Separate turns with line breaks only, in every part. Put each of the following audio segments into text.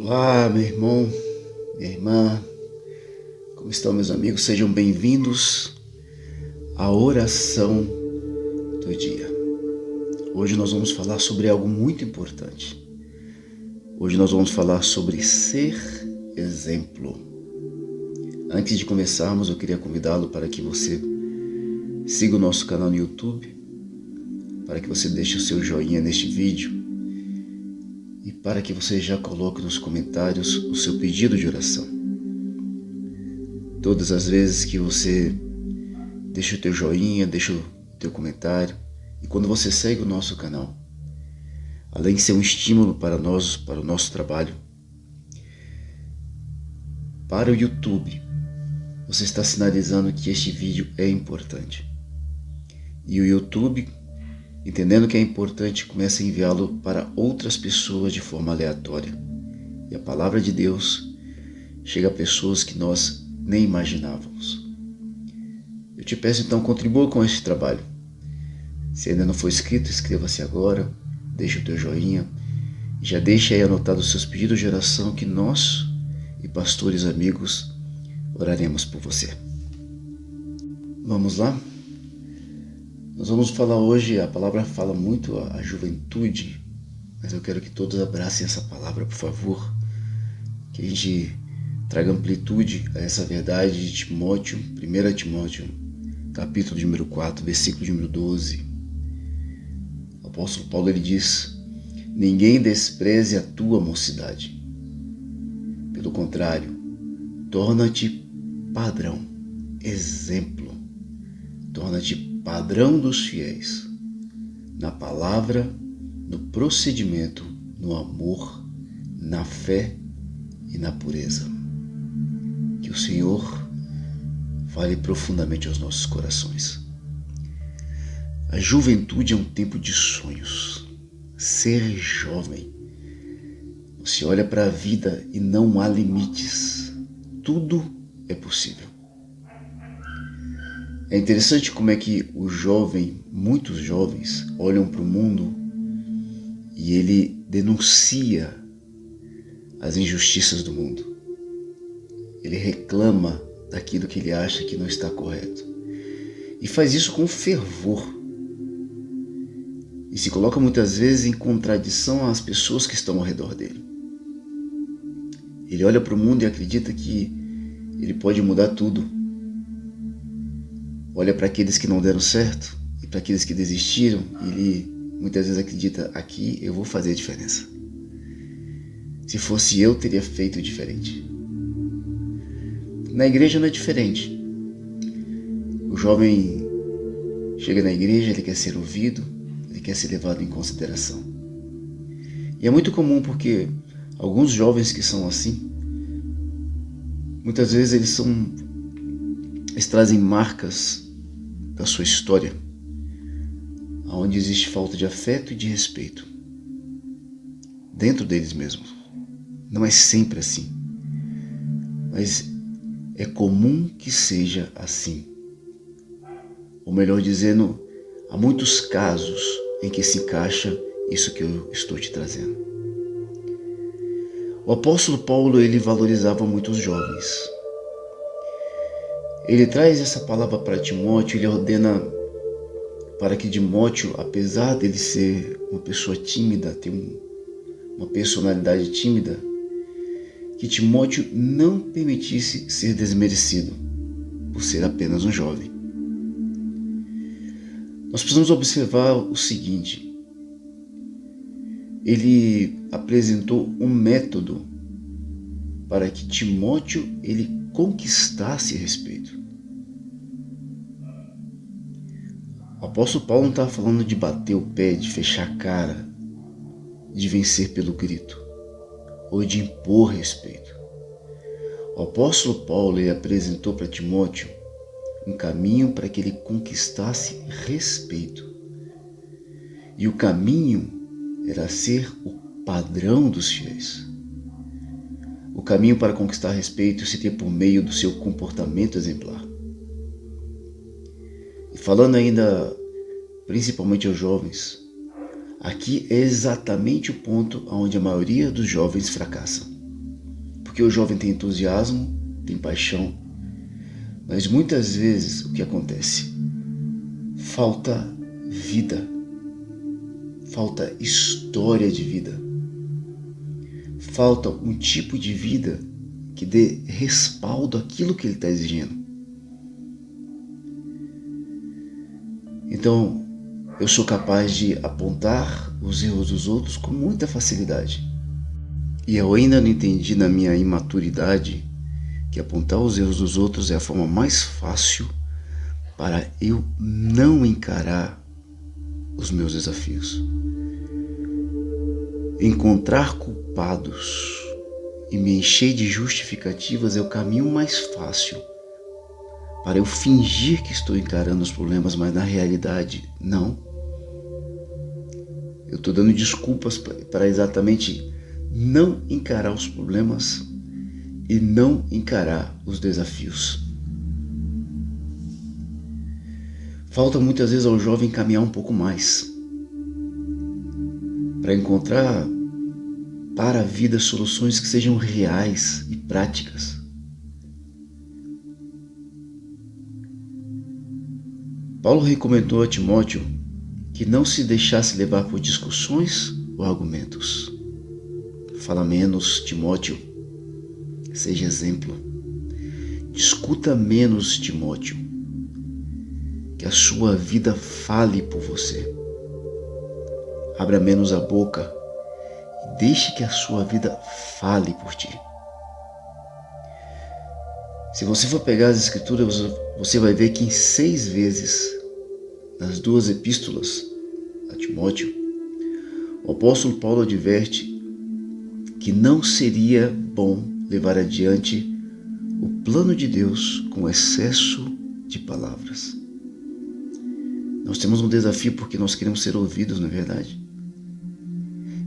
Olá, meu irmão, minha irmã, como estão meus amigos? Sejam bem-vindos à oração do dia. Hoje nós vamos falar sobre algo muito importante. Hoje nós vamos falar sobre ser exemplo. Antes de começarmos, eu queria convidá-lo para que você siga o nosso canal no YouTube, para que você deixe o seu joinha neste vídeo e para que você já coloque nos comentários o seu pedido de oração. Todas as vezes que você deixa o teu joinha, deixa o teu comentário, e quando você segue o nosso canal, além de ser um estímulo para nós, para o nosso trabalho, para o YouTube, você está sinalizando que este vídeo é importante. E o YouTube, entendendo que é importante, começa a enviá-lo para outras pessoas de forma aleatória. E a palavra de Deus chega a pessoas que nós nem imaginávamos. Eu te peço então, contribua com este trabalho. Se ainda não for inscrito, inscreva-se agora, deixe o teu joinha e já deixe aí anotado os seus pedidos de oração que nós e pastores amigos oraremos por você. Vamos lá? Nós vamos falar hoje, a palavra fala muito a juventude, mas eu quero que todos abracem essa palavra, por favor, que a gente traga amplitude a essa verdade de Timóteo, 1 Timóteo, capítulo número 4, versículo número 12. O apóstolo Paulo ele diz: ninguém despreze a tua mocidade. Pelo contrário, torna-te padrão, exemplo, torna-te padrão dos fiéis, na palavra, no procedimento, no amor, na fé e na pureza. Que o Senhor fale profundamente aos nossos corações. A juventude é um tempo de sonhos. Ser jovem. Você olha para a vida e não há limites. Tudo é possível. É interessante como é que muitos jovens olham para o mundo e ele denuncia as injustiças do mundo. Ele reclama daquilo que ele acha que não está correto. E faz isso com fervor. E se coloca muitas vezes em contradição às pessoas que estão ao redor dele. Ele olha para o mundo e acredita que ele pode mudar tudo. Olha para aqueles que não deram certo e para aqueles que desistiram, e ele muitas vezes acredita: aqui eu vou fazer a diferença. Se fosse eu, teria feito diferente. Na igreja não é diferente. O jovem chega na igreja, ele quer ser ouvido, ele quer ser levado em consideração. E é muito comum porque alguns jovens que são assim, muitas vezes eles trazem marcas da sua história, onde existe falta de afeto e de respeito dentro deles mesmos. Não é sempre assim, mas é comum que seja assim. Ou melhor dizendo, há muitos casos em que se encaixa isso que eu estou te trazendo. O apóstolo Paulo, ele valorizava muito os jovens. Ele traz essa palavra para Timóteo, ele ordena para que Timóteo, apesar dele ser uma pessoa tímida, ter uma personalidade tímida, que Timóteo não permitisse ser desmerecido por ser apenas um jovem. Nós precisamos observar o seguinte: ele apresentou um método para que Timóteo ele conquistasse respeito. O apóstolo Paulo não estava falando de bater o pé, de fechar a cara, de vencer pelo grito, ou de impor respeito. O apóstolo Paulo ele apresentou para Timóteo um caminho para que ele conquistasse respeito. E o caminho era ser o padrão dos fiéis. O caminho para conquistar respeito se tem por meio do seu comportamento exemplar. E falando ainda principalmente aos jovens, aqui é exatamente o ponto onde a maioria dos jovens fracassa. porque o jovem tem entusiasmo, tem paixão, mas muitas vezes o que acontece? Falta vida, falta história de vida, falta um tipo de vida que dê respaldo àquilo que ele está exigindo. Então, eu sou capaz de apontar os erros dos outros com muita facilidade. E eu ainda não entendi na minha imaturidade que apontar os erros dos outros é a forma mais fácil para eu não encarar os meus desafios. Encontrar culpados e me encher de justificativas é o caminho mais fácil para eu fingir que estou encarando os problemas, mas na realidade não. Eu estou dando desculpas para exatamente não encarar os problemas e não encarar os desafios. Falta muitas vezes ao jovem caminhar um pouco mais para encontrar para a vida soluções que sejam reais e práticas. Paulo recomendou a Timóteo que não se deixasse levar por discussões ou argumentos. Fala menos, Timóteo. Seja exemplo. Discuta menos, Timóteo. Que a sua vida fale por você. Abra menos a boca e deixe que a sua vida fale por ti. Se você for pegar as escrituras, você vai ver que em 6 vezes, nas 2 epístolas a Timóteo, o apóstolo Paulo adverte que não seria bom levar adiante o plano de Deus com excesso de palavras. Nós temos um desafio porque nós queremos ser ouvidos, não é verdade?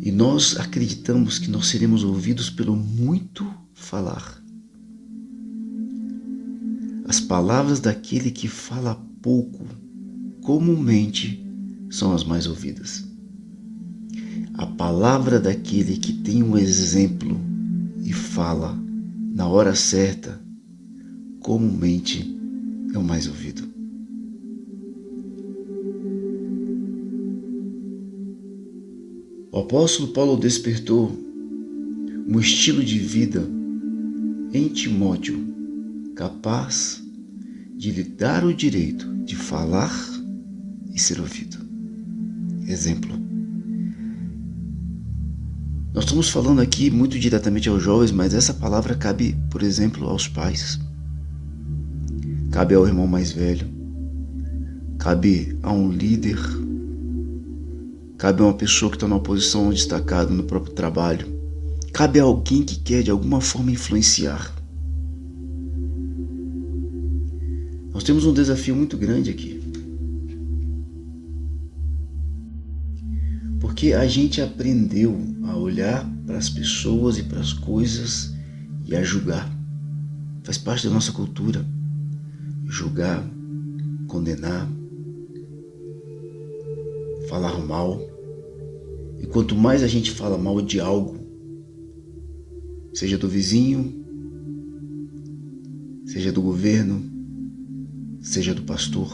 E nós acreditamos que nós seremos ouvidos pelo muito falar. As palavras daquele que fala pouco, comumente, são as mais ouvidas. A palavra daquele que tem um exemplo e fala na hora certa, comumente é o mais ouvido. O apóstolo Paulo despertou um estilo de vida em Timóteo capaz de lhe dar o direito de falar e ser ouvido. Exemplo. Nós estamos falando aqui muito diretamente aos jovens, mas essa palavra cabe, por exemplo, aos pais. Cabe ao irmão mais velho. Cabe a um líder. Cabe a uma pessoa que está numa posição destacada no próprio trabalho. Cabe a alguém que quer de alguma forma influenciar. Nós temos um desafio muito grande aqui. Porque a gente aprendeu a olhar para as pessoas e para as coisas e a julgar. Faz parte da nossa cultura. Julgar, condenar, falar mal. E quanto mais a gente fala mal de algo, seja do vizinho, seja do governo, seja do pastor,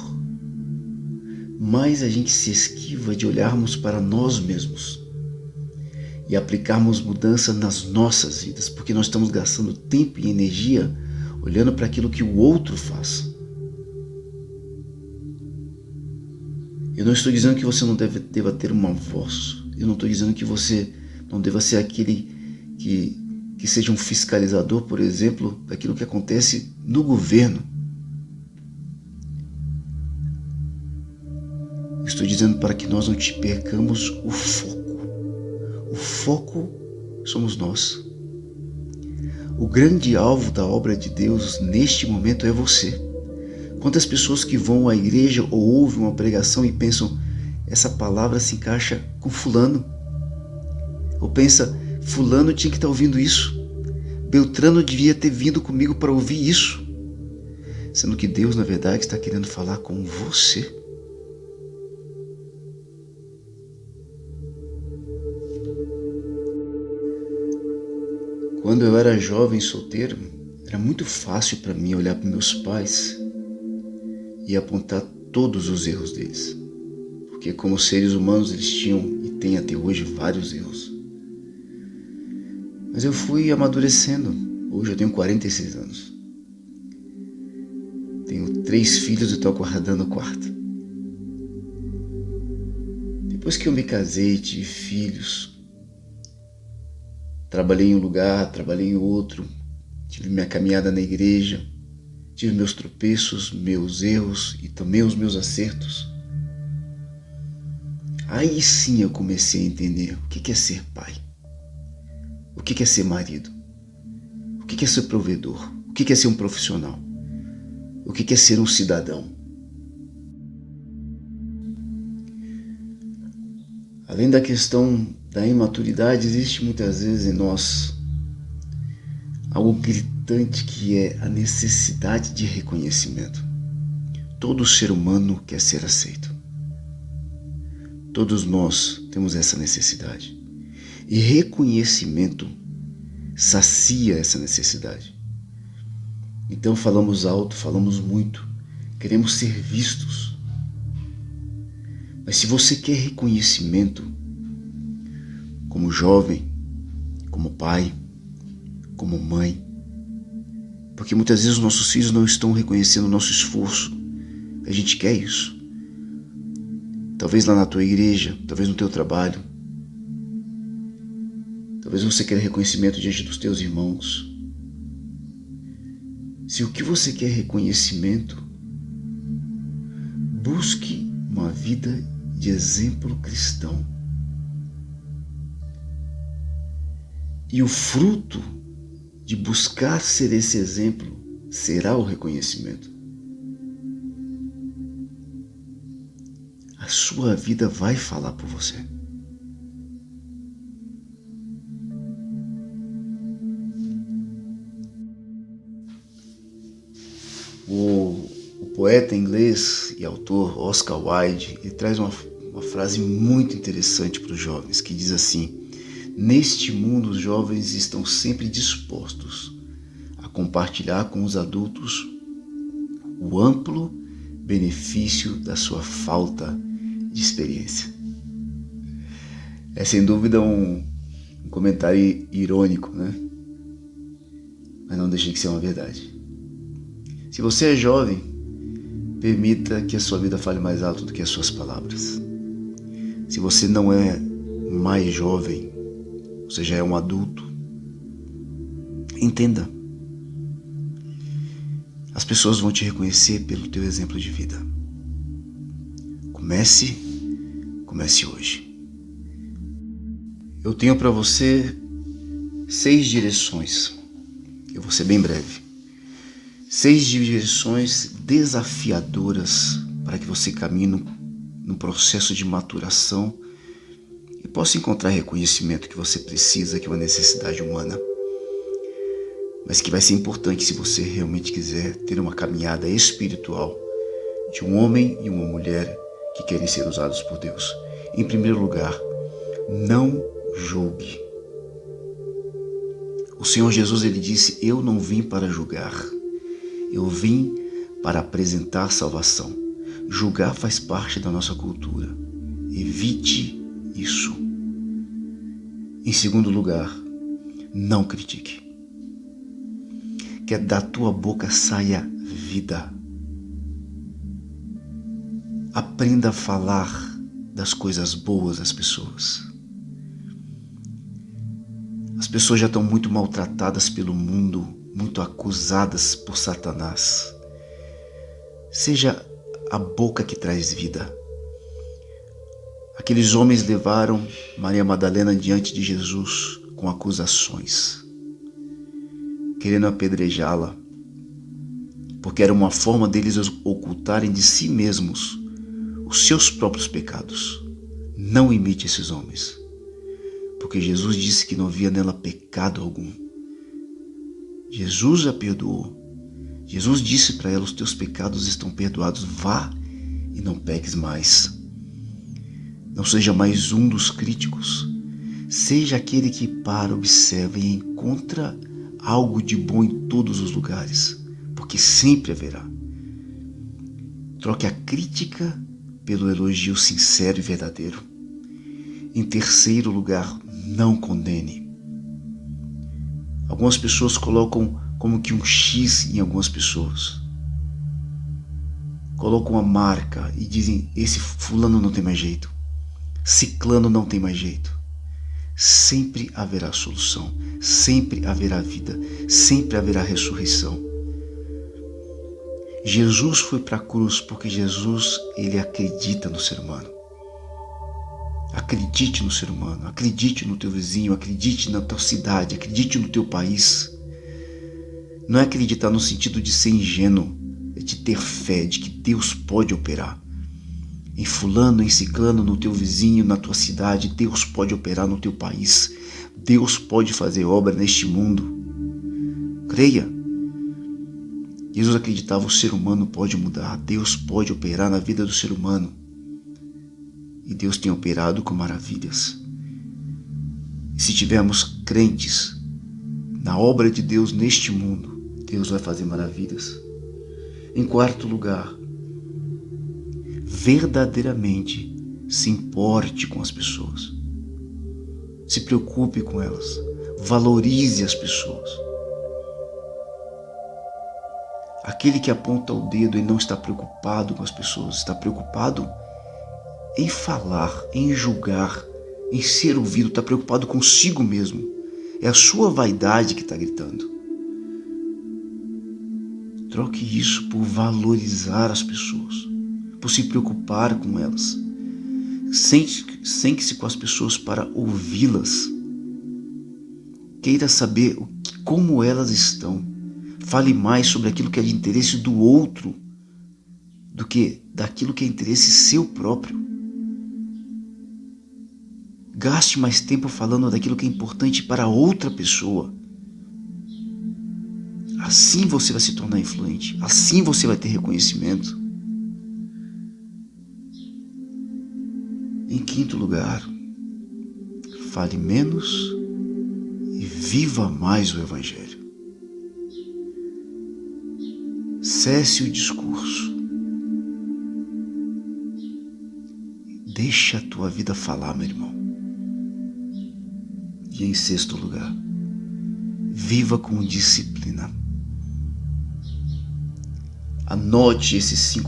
mais a gente se esquiva de olharmos para nós mesmos e aplicarmos mudança nas nossas vidas, porque nós estamos gastando tempo e energia olhando para aquilo que o outro faz. Eu não estou dizendo que você não deva ter uma voz. Eu não estou dizendo que você não deva ser aquele que seja um fiscalizador, por exemplo, daquilo que acontece no governo. Estou dizendo para que nós não te percamos o foco. O foco somos nós. O grande alvo da obra de Deus neste momento é você. Quantas pessoas que vão à igreja ou ouvem uma pregação e pensam, essa palavra se encaixa com fulano. Ou pensa, fulano tinha que estar ouvindo isso. Beltrano devia ter vindo comigo para ouvir isso. Sendo que Deus, na verdade, está querendo falar com você. Quando eu era jovem solteiro, era muito fácil para mim olhar para meus pais e apontar todos os erros deles. Porque como seres humanos eles tinham e têm até hoje vários erros. Mas eu fui amadurecendo. Hoje eu tenho 46 anos. Tenho 3 filhos e estou guardando o quarto. Depois que eu me casei, tive filhos, trabalhei em um lugar, trabalhei em outro, tive minha caminhada na igreja, tive meus tropeços, meus erros e também os meus acertos. Aí sim eu comecei a entender o que é ser pai, o que é ser marido, o que é ser provedor, o que é ser um profissional, o que é ser um cidadão. Além da questão da imaturidade, existe muitas vezes em nós algo gritante que é a necessidade de reconhecimento. Todo ser humano quer ser aceito. Todos nós temos essa necessidade. E reconhecimento sacia essa necessidade. Então falamos alto, falamos muito, queremos ser vistos. Mas se você quer reconhecimento como jovem, como pai, como mãe, porque muitas vezes os nossos filhos não estão reconhecendo o nosso esforço, a gente quer isso. Talvez lá na tua igreja, talvez no teu trabalho, talvez você queira reconhecimento diante dos teus irmãos. Se o que você quer é reconhecimento, busque uma vida de exemplo cristão. E o fruto de buscar ser esse exemplo será o reconhecimento. A sua vida vai falar por você. O poeta inglês e autor Oscar Wilde, ele traz uma frase muito interessante para os jovens, que diz assim: neste mundo os jovens estão sempre dispostos a compartilhar com os adultos o amplo benefício da sua falta de experiência. É sem dúvida um comentário irônico, né? Mas não deixa de ser uma verdade. Se você é jovem, permita que a sua vida fale mais alto do que as suas palavras. Se você não é mais jovem, você já é um adulto, entenda. As pessoas vão te reconhecer pelo teu exemplo de vida. Comece hoje. Eu tenho para você 6 direções. Eu vou ser bem breve. 6 direções desafiadoras para que você caminhe num processo de maturação e possa encontrar reconhecimento que você precisa, que é uma necessidade humana, mas que vai ser importante se você realmente quiser ter uma caminhada espiritual de um homem e uma mulher que querem ser usados por Deus. Em primeiro lugar, não julgue. O Senhor Jesus, ele disse: eu não vim para julgar, eu vim para apresentar salvação. Julgar faz parte da nossa cultura. Evite isso. Em segundo lugar, não critique. Que da tua boca saia vida. Aprenda a falar das coisas boas das pessoas. As pessoas já estão muito maltratadas pelo mundo, muito acusadas por Satanás. Seja a boca que traz vida. Aqueles homens levaram Maria Madalena diante de Jesus com acusações, querendo apedrejá-la, porque era uma forma deles ocultarem de si mesmos os seus próprios pecados. Não imite esses homens, porque Jesus disse que não havia nela pecado algum. Jesus a perdoou. Jesus disse para ela: os teus pecados estão perdoados, vá e não peques mais. Não seja mais um dos críticos, Seja aquele que para, observa e encontra algo de bom em todos os lugares, porque sempre haverá. Troque a crítica pelo elogio sincero e verdadeiro. Em terceiro lugar, não condene. Algumas pessoas colocam como que um X em algumas pessoas. Colocam uma marca e dizem: esse fulano não tem mais jeito, ciclano não tem mais jeito. Sempre haverá solução, sempre haverá vida, sempre haverá ressurreição. Jesus foi para a cruz porque Jesus, ele acredita no ser humano. Acredite no ser humano, acredite no teu vizinho, acredite na tua cidade, acredite no teu país. Não é acreditar no sentido de ser ingênuo, é de ter fé de que Deus pode operar. Em fulano, em ciclano, no teu vizinho, na tua cidade, Deus pode operar no teu país. Deus pode fazer obra neste mundo. Creia. Jesus acreditava que o ser humano pode mudar, Deus pode operar na vida do ser humano. E Deus tem operado com maravilhas. E se tivermos crentes na obra de Deus neste mundo, Deus vai fazer maravilhas. Em quarto lugar, verdadeiramente se importe com as pessoas. Se preocupe com elas. Valorize as pessoas. Aquele que aponta o dedo e não está preocupado com as pessoas, está preocupado em falar, em julgar, em ser ouvido, está preocupado consigo mesmo. É a sua vaidade que está gritando. Troque isso por valorizar as pessoas, por se preocupar com elas. Sente-se com as pessoas para ouvi-las. Queira saber como elas estão. Fale mais sobre aquilo que é de interesse do outro do que daquilo que é interesse seu próprio. Gaste mais tempo falando daquilo que é importante para outra pessoa. Assim você vai se tornar influente. Assim você vai ter reconhecimento. Em quinto lugar, fale menos e viva mais o Evangelho. Cesse o discurso. Deixa a tua vida falar, meu irmão. E em sexto lugar, viva com disciplina. Anote esses 6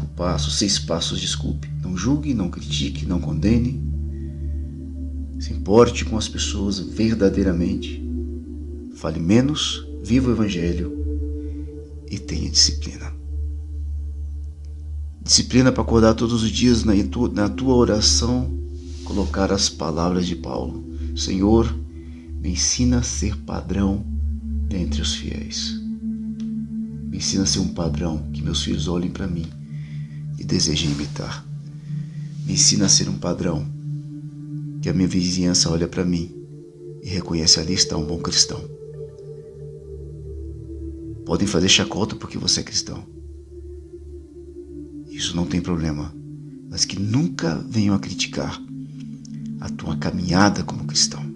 passos, desculpe. Não julgue, não critique, não condene. Se importe com as pessoas verdadeiramente. Fale menos, viva o Evangelho e tenha disciplina. Disciplina para acordar todos os dias na tua oração, colocar as palavras de Paulo. Senhor, me ensina a ser padrão dentre os fiéis. Me ensina a ser um padrão que meus filhos olhem para mim e desejem imitar. Me ensina a ser um padrão que a minha vizinhança olha para mim e reconhece: ali está um bom cristão. Podem fazer chacota porque você é cristão. Isso não tem problema, mas que nunca venham a criticar a tua caminhada como cristão.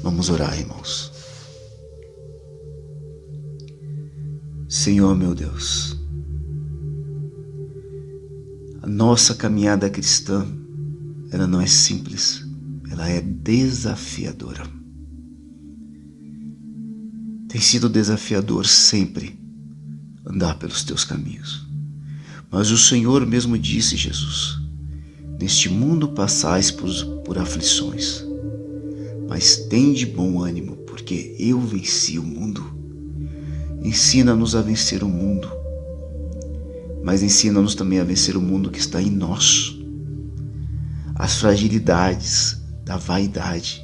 Vamos orar, irmãos. Senhor, meu Deus, a nossa caminhada cristã, ela não é simples, ela é desafiadora. Tem sido desafiador sempre andar pelos teus caminhos. Mas o Senhor mesmo disse, Jesus: neste mundo passais por aflições, mas tende bom ânimo, porque eu venci o mundo. Ensina-nos a vencer o mundo, mas ensina-nos também a vencer o mundo que está em nós. As fragilidades da vaidade,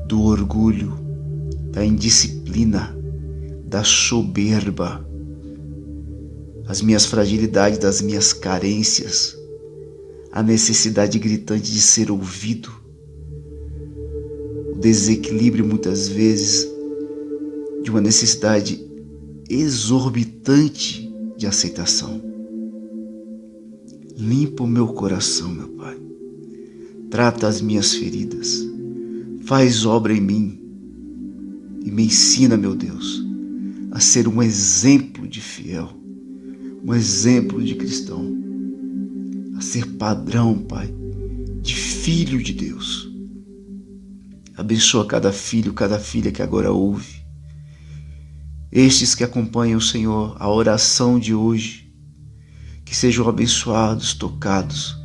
do orgulho, da indisciplina, da soberba, as minhas fragilidades, das minhas carências, a necessidade gritante de ser ouvido, o desequilíbrio muitas vezes de uma necessidade exorbitante de aceitação. Limpa o meu coração, meu Pai. Trata as minhas feridas. Faz obra em mim. E me ensina, meu Deus, a ser um exemplo de fiel, um exemplo de cristão, a ser padrão, Pai, de filho de Deus. Abençoa cada filho, cada filha que agora ouve. Estes que acompanham, Senhor, a oração de hoje, que sejam abençoados, tocados,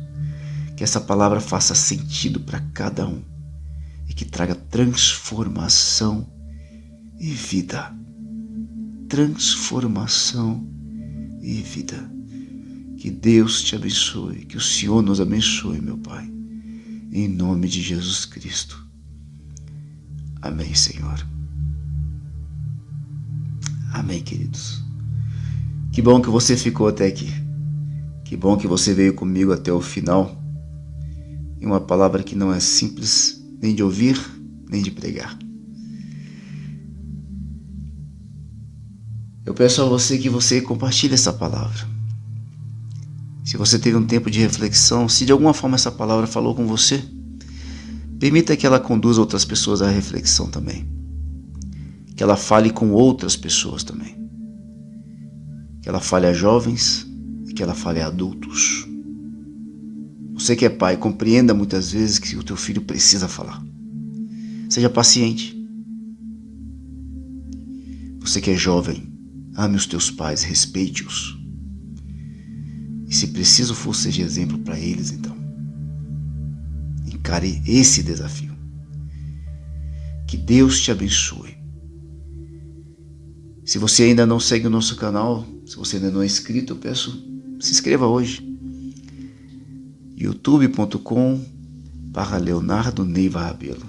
que essa palavra faça sentido para cada um e que traga transformação e vida. Transformação e vida. Que Deus te abençoe, que o Senhor nos abençoe, meu Pai, em nome de Jesus Cristo. Amém, Senhor. Amém, queridos. Que bom que você ficou até aqui. Que bom que você veio comigo até o final. E uma palavra que não é simples nem de ouvir, nem de pregar. Eu peço a você que você compartilhe essa palavra. Se você teve um tempo de reflexão, se de alguma forma essa palavra falou com você, permita que ela conduza outras pessoas à reflexão também. Que ela fale com outras pessoas também. Que ela fale a jovens e que ela fale a adultos. Você que é pai, compreenda muitas vezes que o teu filho precisa falar. Seja paciente. Você que é jovem, ame os teus pais, respeite-os. E se preciso for, seja exemplo para eles, então. Encare esse desafio. Que Deus te abençoe. Se você ainda não segue o nosso canal, se você ainda não é inscrito, eu peço, se inscreva hoje. youtube.com/Leonardo Neiva Rabelo.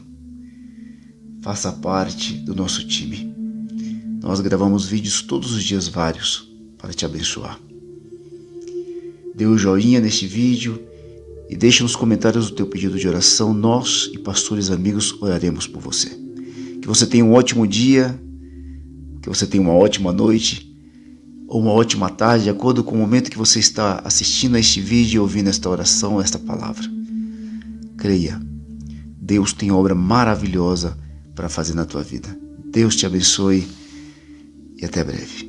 Faça parte do nosso time. Nós gravamos vídeos todos os dias, vários, para te abençoar. Dê um joinha neste vídeo e deixe nos comentários o teu pedido de oração. Nós e pastores amigos oraremos por você. Que você tenha um ótimo dia, que você tenha uma ótima noite ou uma ótima tarde, de acordo com o momento que você está assistindo a este vídeo e ouvindo esta oração, esta palavra. Creia, Deus tem obra maravilhosa para fazer na tua vida. Deus te abençoe e até breve.